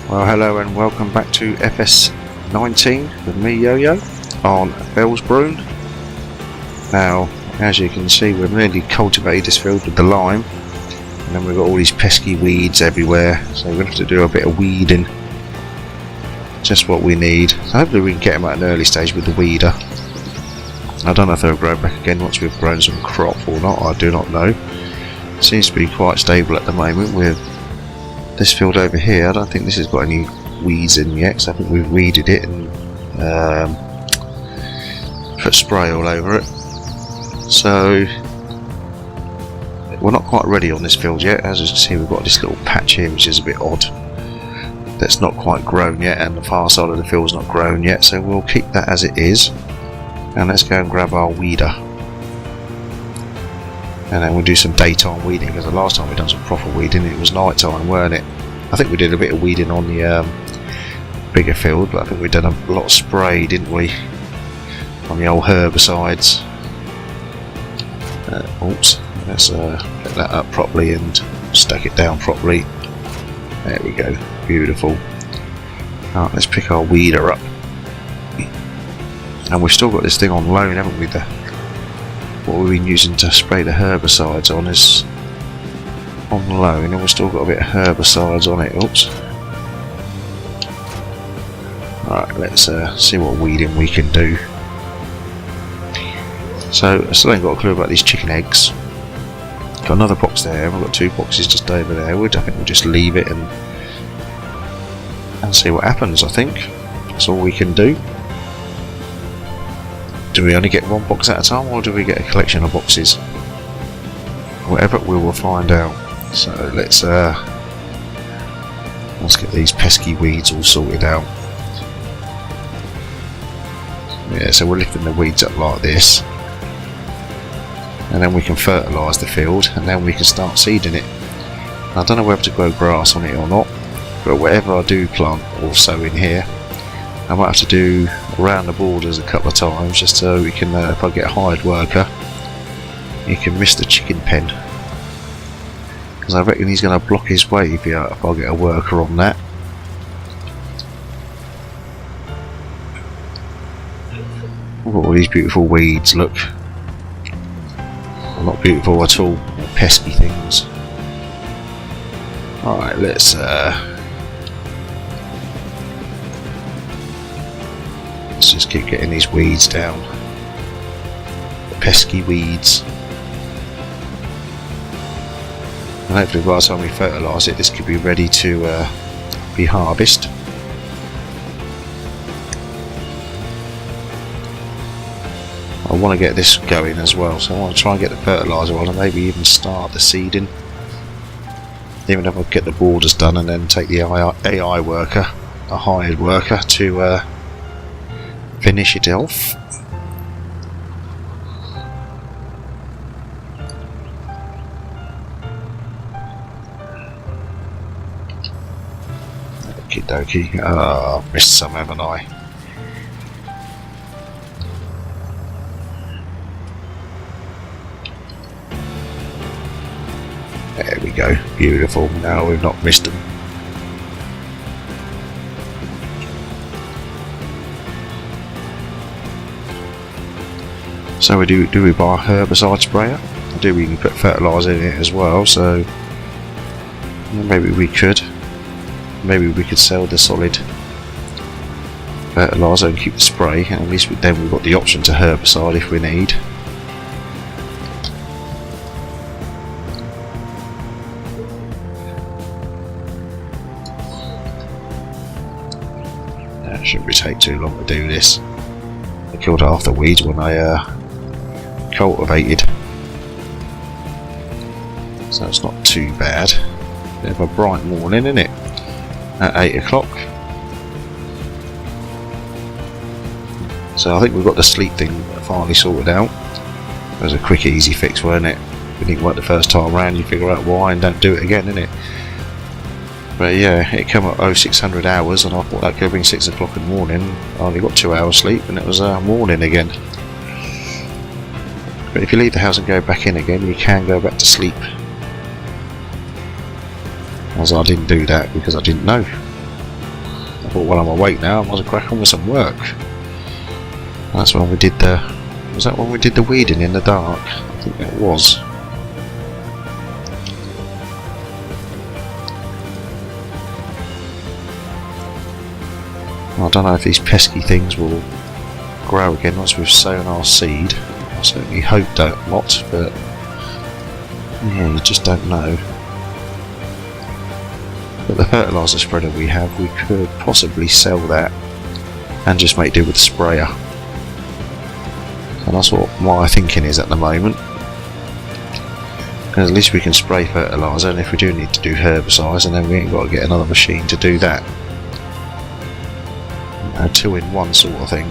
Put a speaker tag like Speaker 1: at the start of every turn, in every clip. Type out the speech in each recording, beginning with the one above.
Speaker 1: Well, hello and welcome back to FS19 with me, Yo-Yo, on Felsbrunn. Now, as you can see, we've nearly cultivated this field with the lime, and then we've got all these pesky weeds everywhere, so we're going to have to do a bit of weeding. Just what we need. So hopefully we can get them at an early stage with the weeder. I don't know if they'll grow back again once we've grown some crop or not, I do not know. It seems to be quite stable at the moment with this field over here. I don't think this has got any weeds in yet, so I think we've weeded it and put spray all over it. So we're not quite ready on this field yet. As you can see, we've got this little patch here which is a bit odd. That's not quite grown yet, and the far side of the field's not grown yet, so we'll keep that as it is. And let's go and grab our weeder. And then we'll do some daytime weeding, because the last time we done some proper weeding it was night time, weren't it? I think we did a bit of weeding on the bigger field, but I think we done a lot of spray, didn't we, on the old herbicides. Oops, let's get that up properly and stack it down properly. There we go, beautiful. Right, let's pick our weeder up. And we've still got this thing on loan, haven't we? What we've been using to spray the herbicides on is on loan, and we've still got a bit of herbicides on it. Oops. Right, let's see what weeding we can do. So I still ain't got a clue about these chicken eggs. Got another box there, we've got two boxes just over there. I think we'll just leave it and see what happens. I think that's all we can do. Do we only get one box at a time, or do we get a collection of boxes? Whatever, we will find out. So let's get these pesky weeds all sorted out. Yeah, so we're lifting the weeds up like this, and then we can fertilise the field, and then we can start seeding it. I don't know whether to grow grass on it or not, but whatever I do plant or sow in here, I might have to do around the borders a couple of times, just so we can, if I get a hired worker, he can miss the chicken pen. Because I reckon he's going to block his way if I get a worker on that. Look at all these beautiful weeds, look. Well, not beautiful at all, they're pesky things. Alright, let's just keep getting these weeds down. The pesky weeds. And hopefully by the time we fertilise it, this could be ready to be harvested. I want to get this going as well, so I want to try and get the fertiliser on and maybe even start the seeding. Even if I get the borders done and then take the AI worker, a hired worker, to finish it off. Okie dokie. Oh, I've missed some, haven't I? There we go. Beautiful. Now we've not missed them. So we do we buy a herbicide sprayer? I do, we can put fertiliser in it as well, so maybe we could sell the solid fertiliser and keep the spray, and at least then we've got the option to herbicide if we need. It shouldn't take too long to do this. I killed half the weeds when I cultivated, so it's not too bad. Bit of a bright morning, isn't it? At 8 o'clock. So I think we've got the sleep thing finally sorted out. It was a quick easy fix, wasn't it? If it didn't work the first time round, you figure out why and don't do it again, innit? But yeah, it came up 0600 hours, and I thought that could have been 6 o'clock in the morning. I only got 2 hours sleep and it was morning again. But if you leave the house and go back in again, you can go back to sleep. As I didn't do that because I didn't know. thought, well, I'm awake now, I might as well crack on with some work. That's when we did the... Was that when we did the weeding in the dark? I think it was. I don't know if these pesky things will grow again once we've sown our seed. I certainly hope not, but yeah, you just don't know. But the fertilizer spreader we have, we could possibly sell that and just make do with the sprayer. And that's what my thinking is at the moment. Because at least we can spray fertilizer, and if we do need to do herbicides, and then we ain't got to get another machine to do that. A 2-in-1 sort of thing.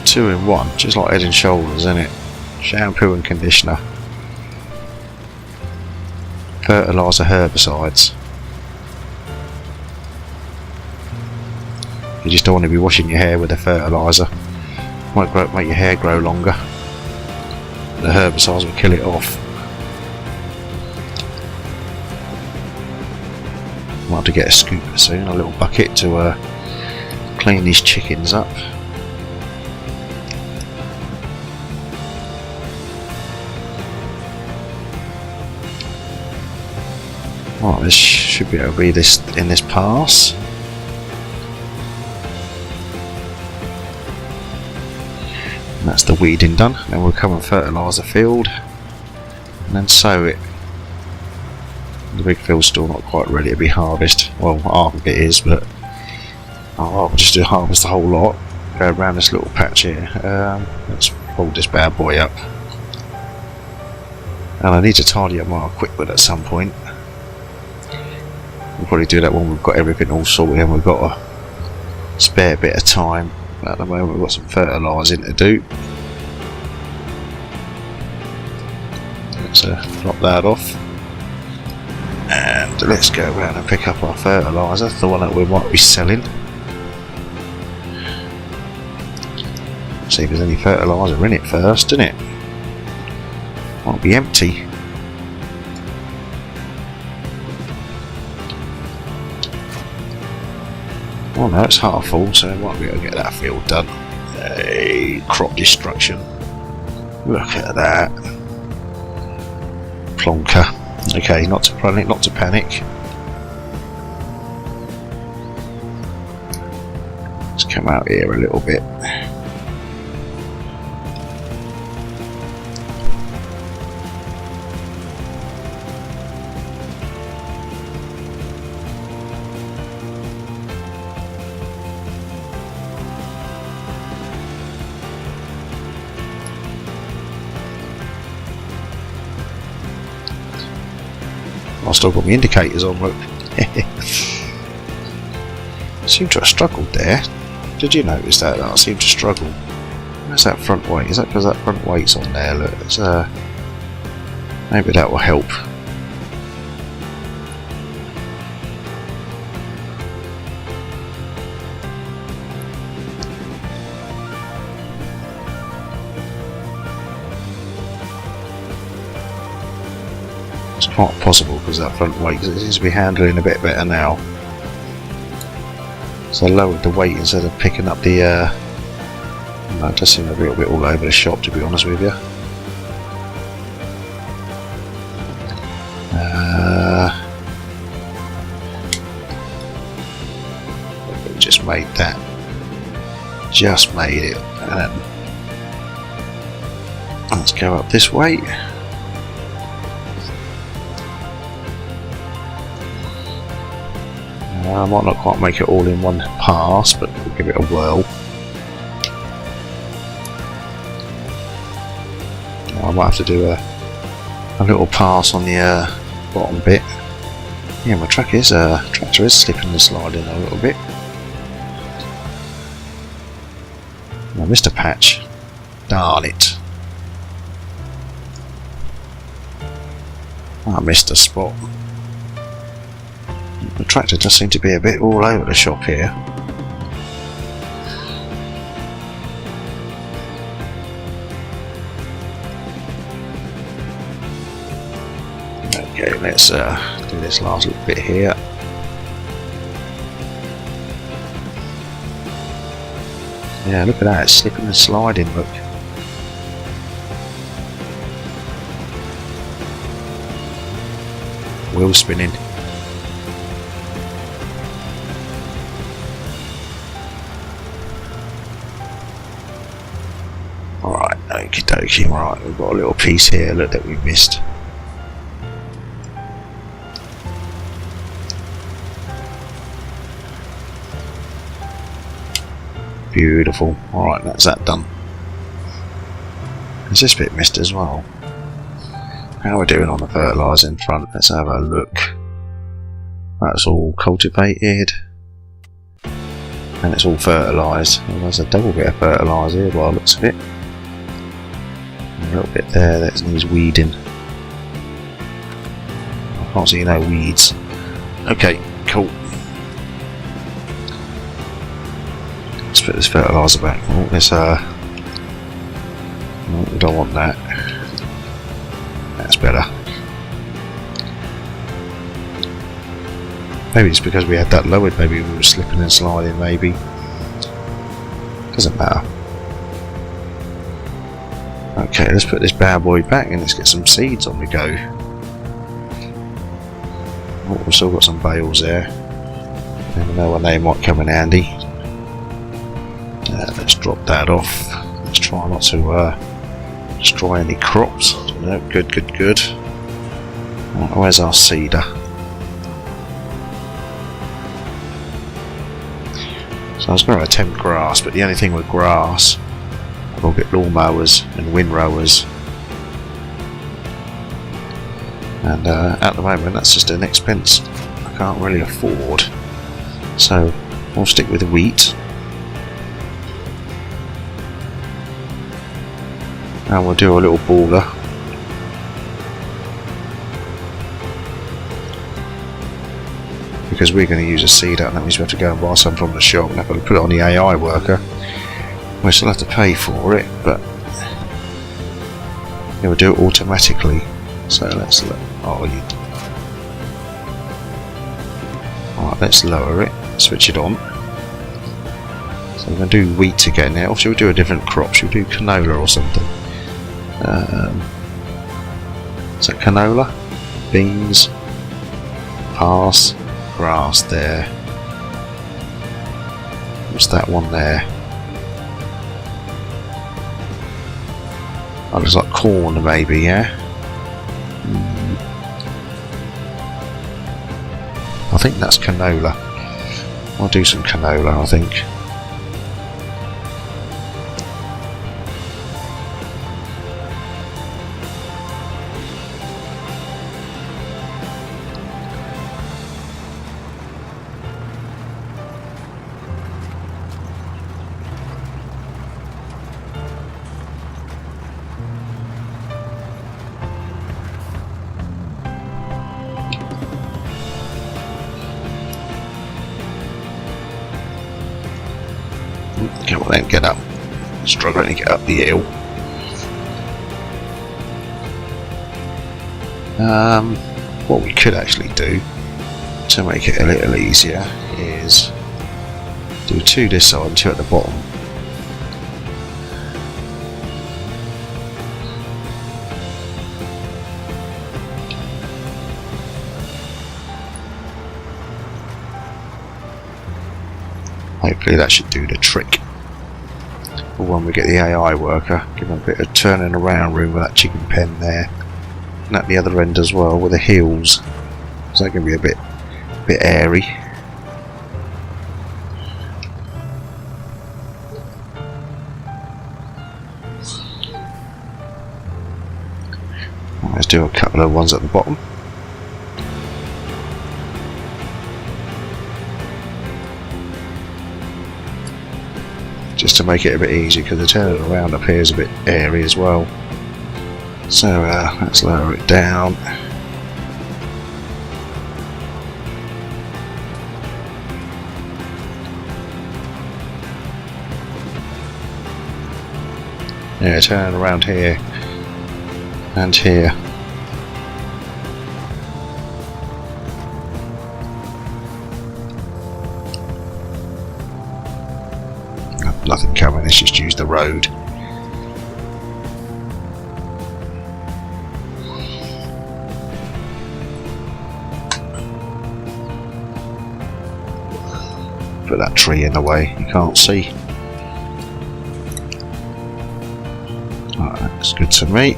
Speaker 1: Two-in-1, just like Head and Shoulders, isn't it? Shampoo and conditioner, fertilizer, herbicides. You just don't want to be washing your hair with a fertilizer. Might make your hair grow longer. The herbicides will kill it off. Might have to get a scooper soon, a little bucket to clean these chickens up. Right, this should be able to be this in this pass. And that's the weeding done. Then we'll come and fertilise the field and then sow it. The big field's still not quite ready to be harvested. Well, half of it is, but I'll just do harvest the whole lot. Go around this little patch here. Let's fold this bad boy up. And I need to tidy up my equipment at some point. We'll probably do that when we've got everything all sorted and we've got a spare bit of time. At the moment we've got some fertilising to do. Let's drop that off. And let's go around and pick up our fertiliser, the one that we might be selling. See if there's any fertiliser in it first, isn't it? Might be empty. Oh no, it's half full, so I might be able to get that field done. Hey, crop destruction. Look at that. Plonker. Okay, not to panic, not to panic. Let's come out here a little bit. I've still got my indicators on, look. Seem to have struggled there. Did you notice that? I seem to struggle. Where's that front weight? Is that because that front weight's on there? Look, it's, maybe that will help. It's quite possible because that front weight seems to be handling a bit better now. So I lowered the weight instead of picking up the no, it does seem a little bit all over the shop, to be honest with you. We just made that. Just made it. And let's go up this way. I might not quite make it all in one pass, but we'll give it a whirl. I might have to do a little pass on the bottom bit. Yeah, my tractor is slipping and sliding a little bit. I missed a patch. Darn it. I missed a spot. The tractor does seem to be a bit all over the shop here. Okay, let's do this last little bit here. Yeah, look at that, it's slipping and sliding, look. Wheel spinning. Alright, okie dokie, right, we've got a little piece here, look, that we missed. Beautiful. Alright, that's that done. Is this bit missed as well? How are we doing on the fertiliser in front? Let's have a look. That's all cultivated. And it's all fertilised. Well, there's a double bit of fertiliser here by the looks of it. And a little bit there that needs weeding. I can't see no weeds. Okay, cool. Let's put this fertiliser back. Oh, this no, we don't want that. That's better. Maybe it's because we had that lowered, maybe we were slipping and sliding, maybe. Doesn't matter. Okay, let's put this bad boy back and let's get some seeds on the go. Oh, we've still got some bales there. Never know when they might come in handy. Let's drop that off. Let's try not to destroy any crops. No, good. Right, where's our seeder? So I was going to attempt grass, but the only thing with grass, we'll get lawnmowers and windrowers. And at the moment, that's just an expense I can't really afford. So we'll stick with wheat. And we'll do a little baller. Because we're going to use a seeder, and that means we have to go and buy some from the shop and have to put it on the AI worker. We still have to pay for it, but it will do it automatically. So let's look. Alright, let's lower it, switch it on. So we're going to do wheat again now. Obviously we'll do a different crop, should we do canola or something? Is that canola? Beans? Pass? Grass there. What's that one there? Oh, looks like corn maybe, yeah? I think that's canola. I'll do some canola, I think. Come on then, get up. Struggling to get up the hill. What we could actually do to make it a little easier is do 2 this side and 2 at the bottom. Hopefully that should do the trick. But when we get the AI worker, give them a bit of turning around room with that chicken pen there. And at the other end as well with the heels. So that can be a bit airy. Let's do a couple of ones at the bottom. Just to make it a bit easier, because the turning around up here is a bit airy as well. So let's lower it down. Yeah, turn around here and here. nothing coming, let's just use the road. Put that tree in the way, you can't see. Alright, that's good to me.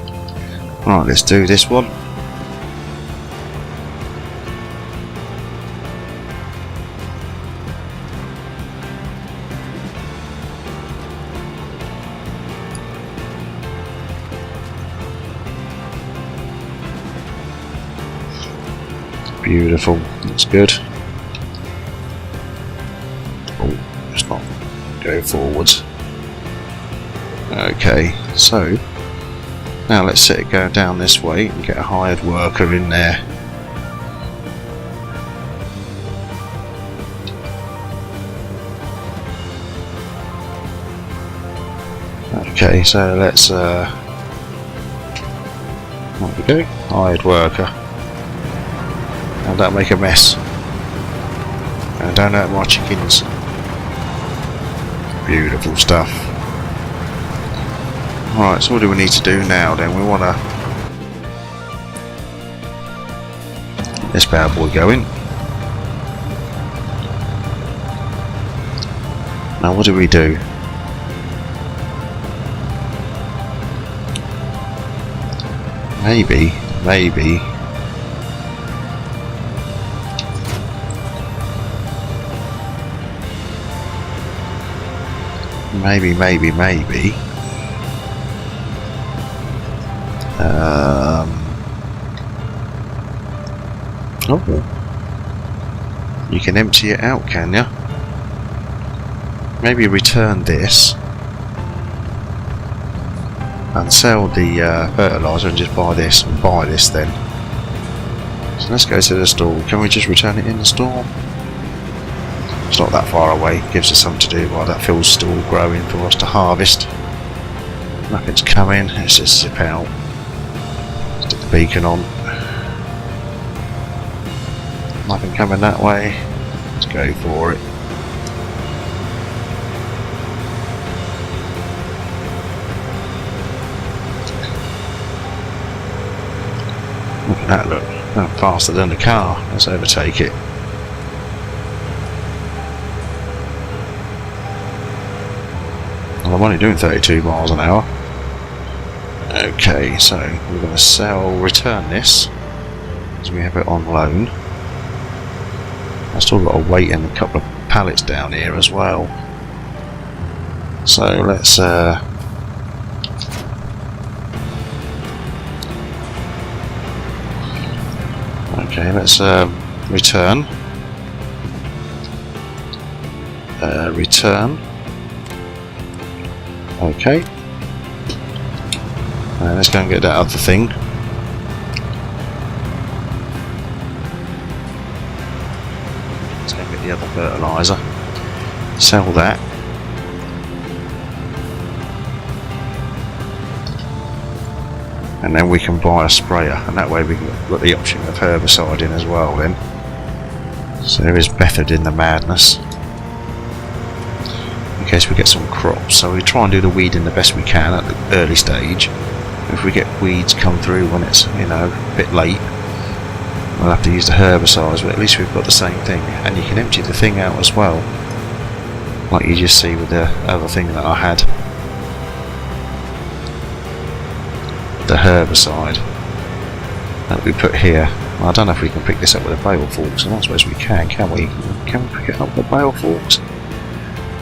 Speaker 1: Right, let's do this one. Beautiful, that's good. Oh, let's not go forwards. Okay, so now let's set it going down this way and get a hired worker in there. Okay, so let's there we go, hired worker. And don't make a mess. And don't hurt my chickens. Beautiful stuff. Right, so what do we need to do now then? We want to get this bad boy going. Now what do we do? Maybe maybe oh, you can empty it out, can you? Maybe return this and sell the fertilizer and just buy this and buy this then. So let's go to the store. Can we just return it in the store? It's not that far away, it gives us something to do while that field's still growing for us to harvest. Nothing's coming, let's just zip out. Stick the beacon on. Nothing coming that way, let's go for it. Look at that, look, oh, faster than the car, let's overtake it. Well, I'm only doing 32 miles an hour. Okay, so we're going to return this, because we have it on loan. I've still got to wait in a couple of pallets down here as well. So let's okay, let's return. Return. Okay. Let's go and get that other thing. Let's go and get the other fertilizer. Sell that. And then we can buy a sprayer, and that way we can got the option of herbicide in as well then. So there is method in the madness. In case we get some crops, so we try and do the weeding the best we can at the early stage. If we get weeds come through when it's, you know, a bit late, we'll have to use the herbicides, but at least we've got the same thing. And you can empty the thing out as well, like you just see with the other thing that I had, the herbicide that we put here. I don't know if we can pick this up with a bale forks. I'm not suppose we can we? Can we pick it up with bale forks?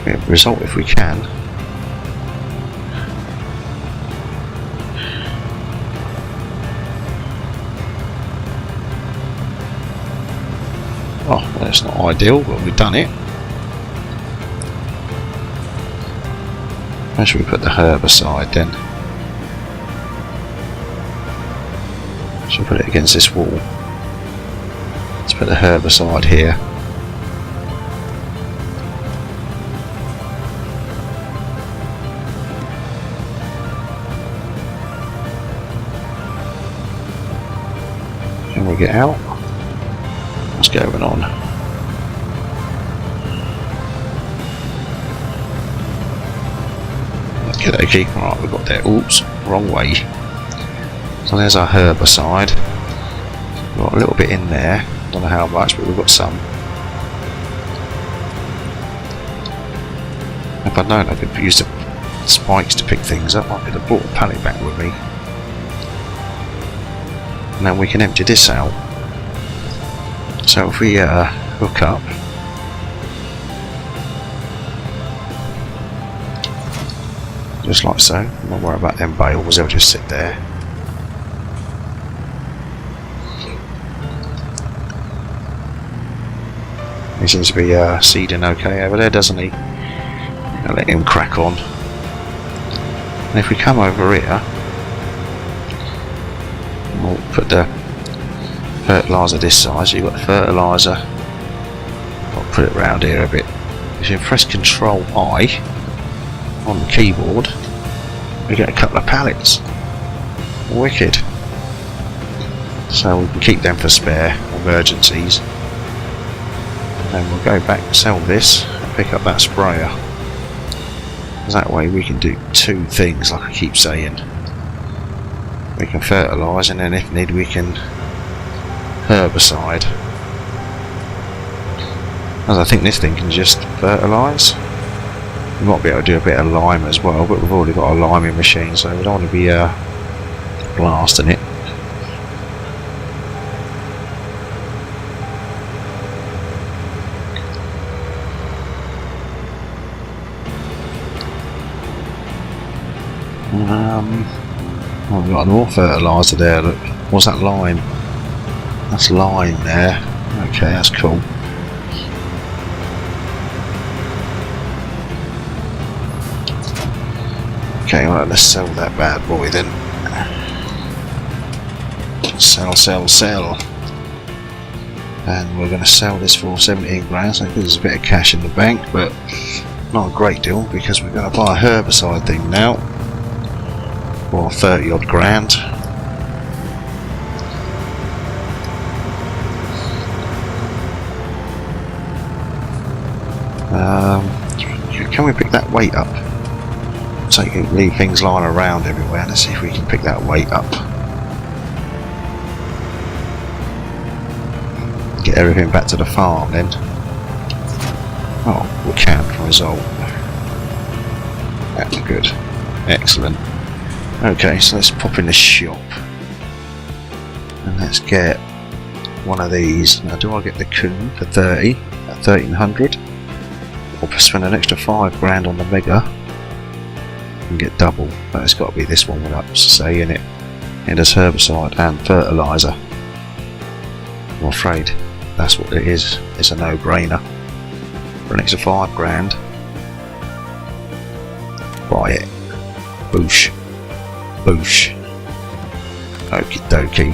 Speaker 1: It'll result if we can. Oh, that's not ideal, but we've done it. Where should we put the herbicide then? Should we put it against this wall? Let's put the herbicide here. Can we get out? What's going on? Okay, right, we've got there. Oops, wrong way. So there's our herbicide. We've got a little bit in there. Don't know how much, but we've got some. If I'd known I could use the spikes to pick things up, I could have brought a pallet back with me. And then we can empty this out. So if we hook up, just like so, don't worry about them bales, they'll just sit there. He seems to be seeding okay over there, doesn't he? I'll let him crack on. And if we come over here, we'll put the fertilizer this side. So you've got the fertilizer. I'll put it round here a bit. If you press Control I on the keyboard, we get a couple of pallets. Wicked. So we can keep them for spare emergencies. And we'll go back and sell this and pick up that sprayer. That way we can do two things, like I keep saying. We can fertilise, and then if need we can herbicide. As I think this thing can just fertilise. We might be able to do a bit of lime as well, but we've already got a liming machine, so we don't want to be blasting it. Oh, we've got more fertiliser there, look. What's that lime? That's lime there. Okay, that's cool. Okay, well, let's sell that bad boy then. Sell, sell, sell. And we're going to sell this for 17 grand, so there's a bit of cash in the bank, but not a great deal, because we're going to buy a herbicide thing now. For 30 odd grand. Can we pick that weight up? So you can leave things lying around everywhere. Let's see if we can pick that weight up. Get everything back to the farm then. Oh, we can result. That's good. Excellent. Okay, so let's pop in the shop and let's get one of these. Now, do I get the coon for 30 at 1300, or spend an extra 5 grand on the mega and get double? But it's got to be this one with us, say, in it. It does herbicide and fertilizer. I'm afraid that's what it is. It's a no-brainer. For an extra 5 grand, buy it. Boosh. Boosh. Okie dokie.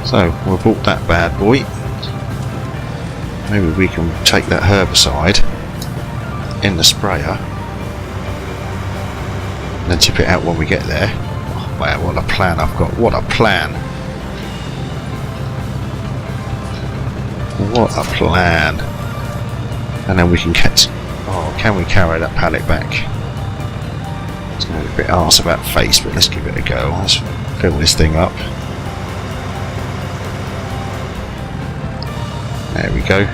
Speaker 1: So we bought that bad boy. Maybe we can take that herbicide in the sprayer and then tip it out when we get there. Oh, wow, what a plan I've got. What a plan. What a plan. And then we can catch. Oh, can we carry that pallet back? It's going to be a bit arse about face, but let's give it a go. Let's fill this thing up. There we go.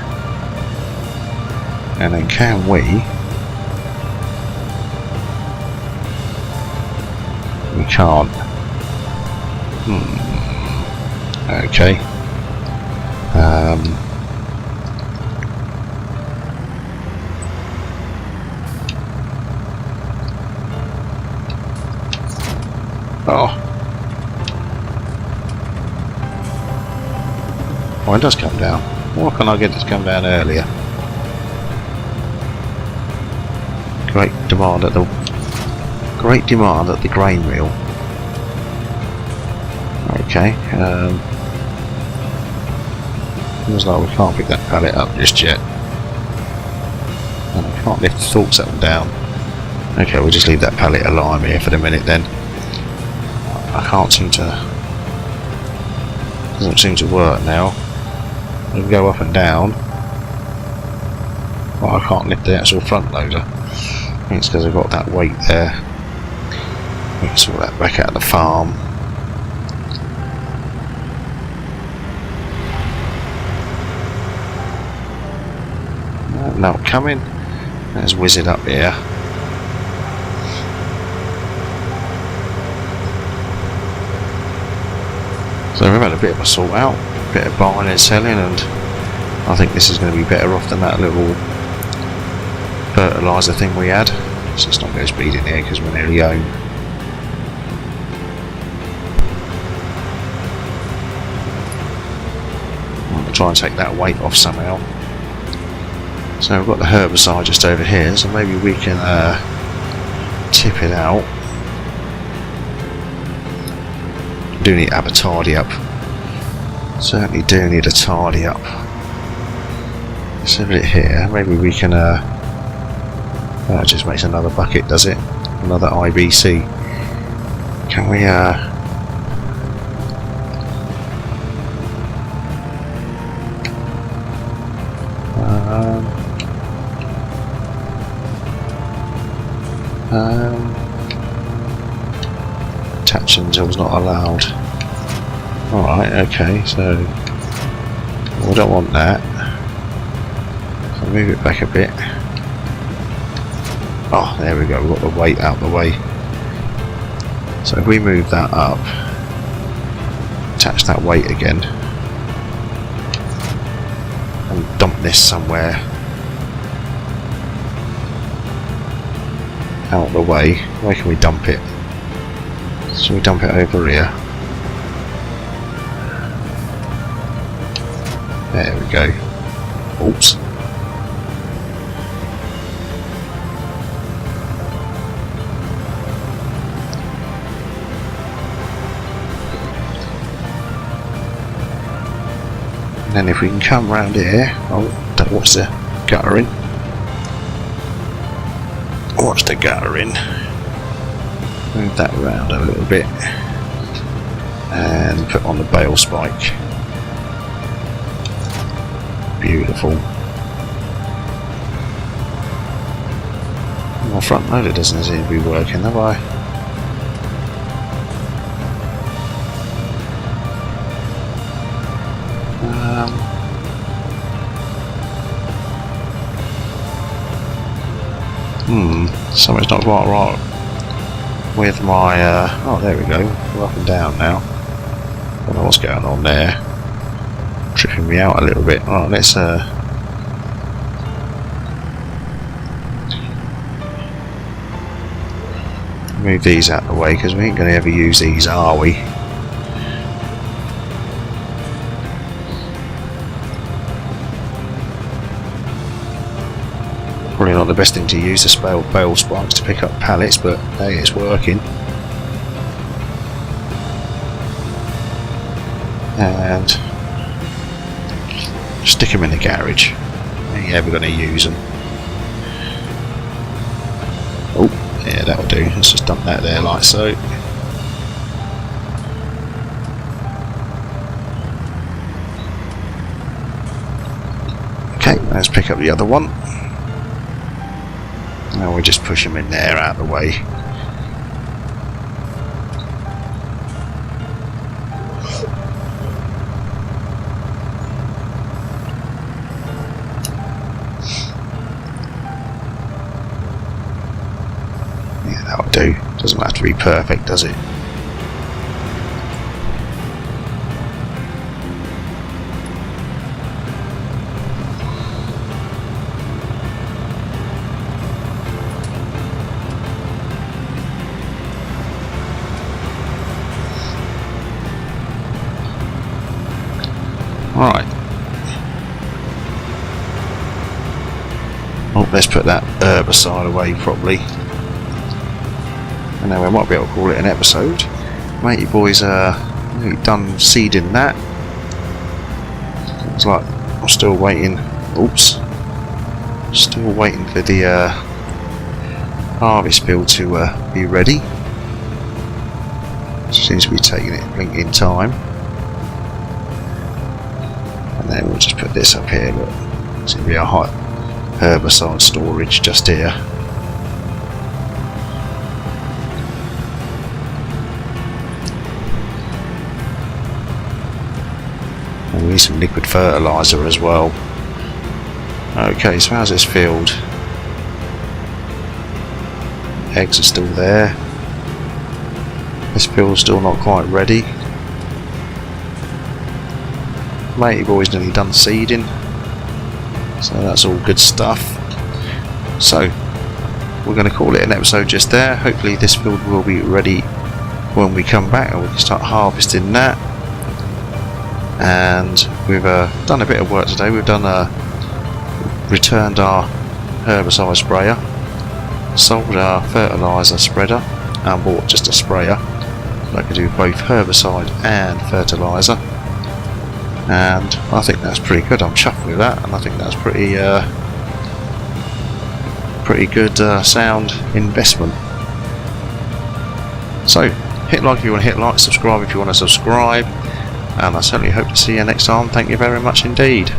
Speaker 1: And then can we? We can't. Okay. Oh, it does come down. Why can't I get it to come down earlier? Great demand at the grain mill. Okay. Feels like we can't pick that pallet up just yet. And I can't lift the thoughts up and down. Okay, we'll just leave that pallet of lime here for the minute then. I can't seem to. Doesn't seem to work now. I can go up and down, but I can't lift the actual front loader. think it's because I've got that weight there. We can sort that back out of the farm. Not coming. There's Wizard up here. So we've had a bit of a sort out, a bit of buying and selling, and I think this is going to be better off than that little fertilizer thing we had. It's just not going to speed in here because we're nearly home. I'll try and take that weight off somehow. So we've got the herbicide just over here, so maybe we can tip it out. Do need to have a tidy up. Certainly do need a tidy up. Let's have it here. Maybe we can. That just makes another bucket, does it? Another IBC. Can we? Attaching until not allowed. Alright, okay, so we don't want that. So move it back a bit. Oh, there we go, we've got the weight out the way. So if we move that up, attach that weight again, and dump this somewhere out the way. Where can we dump it? So we dump it over here. There we go. Oops. And then if we can come round here, oh, what's the guttering? What's the guttering? Move that around a little bit and put on the bale spike. Beautiful. My front loader doesn't seem to be working, have I? Something's not quite right with my oh, there we go, we're up and down now. Don't know what's going on there, tripping me out a little bit. Right, let's move these out of the way because we ain't going to ever use these, are we? Probably not the best thing to use the bale spikes to pick up pallets, but hey, it's working. And stick them in the garage. Ain't ever going to use them. Oh, yeah, that'll do. Let's just dump that there like so. Okay, let's pick up the other one. Now we just push them in there out of the way. Yeah, that'll do. Doesn't have to be perfect, does it? Alright. Oh, let's put that herbicide away properly. And then we might be able to call it an episode. Matey boys nearly done seeding that. It's like I'm still waiting. Oops. Still waiting for the harvest field to be ready. Seems to be taking it blinking time. And then we'll just put this up here. Look, it's going to be a hot herbicide storage just here. some liquid fertilizer as well. Okay, so how's this field? Eggs are still there. This field's still not quite ready. Matey boy's nearly done seeding, so that's all good stuff. So we're going to call it an episode just there. Hopefully this field will be ready when we come back and we can start harvesting that. And we've done a bit of work today. We've done returned our herbicide sprayer, sold our fertilizer spreader, and bought just a sprayer that could do both herbicide and fertilizer. And I think that's pretty good. I'm chuffed with that, and I think that's pretty good sound investment. So hit like if you want to hit like, subscribe if you want to subscribe, and I certainly hope to see you next time. Thank you very much indeed.